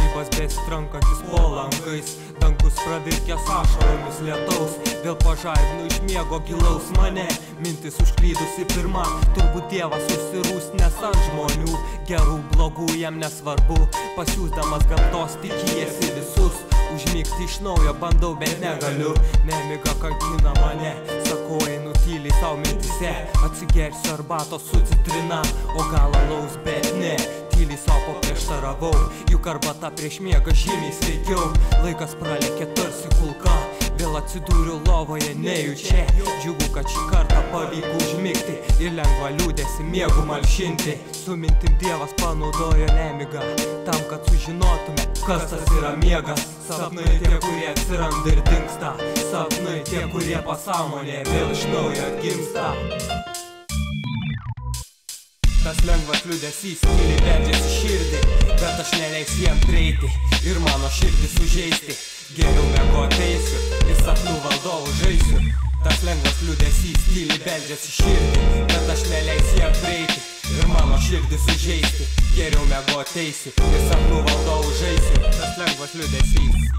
žaibas besitrankantis po langais, dangus pravirkęs ašaromis lietaus, vėl pažadinu iš miego gilaus mane, mintis užklydusi pirma, turbūt Dievas susirūs, nes ant žmonių gerų blogų jam nesvarbu, pasiūsdamas gamtos tikėjasi visus, užmigti iš naujo bandau, bet negaliu, nemiga kankina mane, sakau einu tyliai sau mintise, atsigersiu arbatos su citrina, o gal alaus, bet ne, tyliai sau paprieštaravau, juk arbata prieš miegą žymiai sveikiau, laikas pralėkė tarsi kulka, vėl atsidūriu lovoje nejučia, džiugu, kad šį kartą pavyko užmigti ir lengva liūdėsi miegu malšinti, su mintim Dievas panaudojo nemigą, tam, kad sužinotume, kas tas yra miegas, sapnai tie, kurie atsiranda ir dingsta, sapnai tie, kurie pasąmonėje vėl iš naujo atgimsta. Tas lengvas liūdesys tyliai beldžiasi širdį, bet aš neleisiu jam prieiti ir mano širdį sužeisti. Geriau miegoti eisiu ir sapnų valdovu žaisiu. Tas lengvas liūdesys tyliai beldžiasi širdį, bet aš neleisiu jam prieiti ir mano širdį sužeisti. Geriau miegoti eisiu ir sapnų valdovu žaisiu. Tas lengvas liūdesys.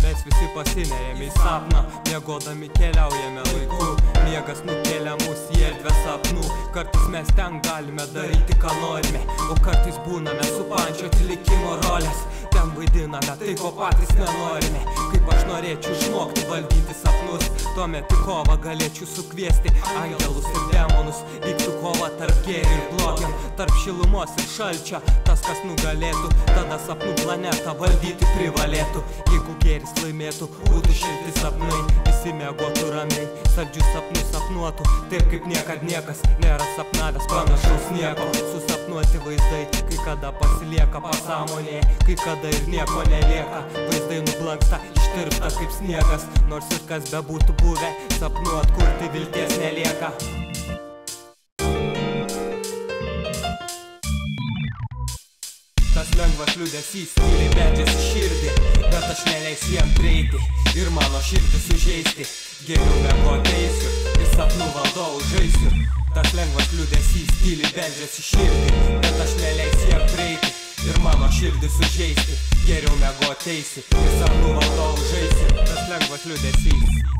Mes visi pasineriame į sapną, miegodami keliaujame laiku, miegas nukelia mus į erdvę sapnų, kartais mes ten galime daryti, ką norime, o kartais būname supančioti likimo rolės, ten vaidiname tai, ko patys nenorime, kaip aš norėčiau išmokti valdyti sapnus, tuomet į kovą galėčiau sukviesti angelus ir demonus, vyktų kova tarp gėrio ir blogio, tarp šilumos ir šalčio, tas kas nugalėtų, tada sapnų planetą valdyti privalėtų, jeigu gėris laimėtų, būtų šilti sapnai, visi miegotų ramiai, saldžius sapnus sapnuotų, taip kaip niekad niekas nėra sapnavęs panašaus nieko, susapnuoti vaizdai, kai kada pasilieka pasąmonėje, kai kada ir nieko nelieka, vaizdai nublanksta, ištirpsta kaip sniegas, nors ir kas bebūtų buvę, sapnų atkurti vilties nelieka. Tas lengvas liūdesys tyliai beldžiasi širdį, bet aš neleisiu jam prieiti ir mano širdį sužeisti. Geriau miegoti eisiu ir sapnų valdovu žaisiu. Tas lengvas liūdesys tyliai beldžiasi širdį, bet aš neleisiu jam prieiti ir mano širdį sužeisti. Geriau miegoti eisiu ir sapnų valdovu žaisiu. Tas lengvas liūdesys.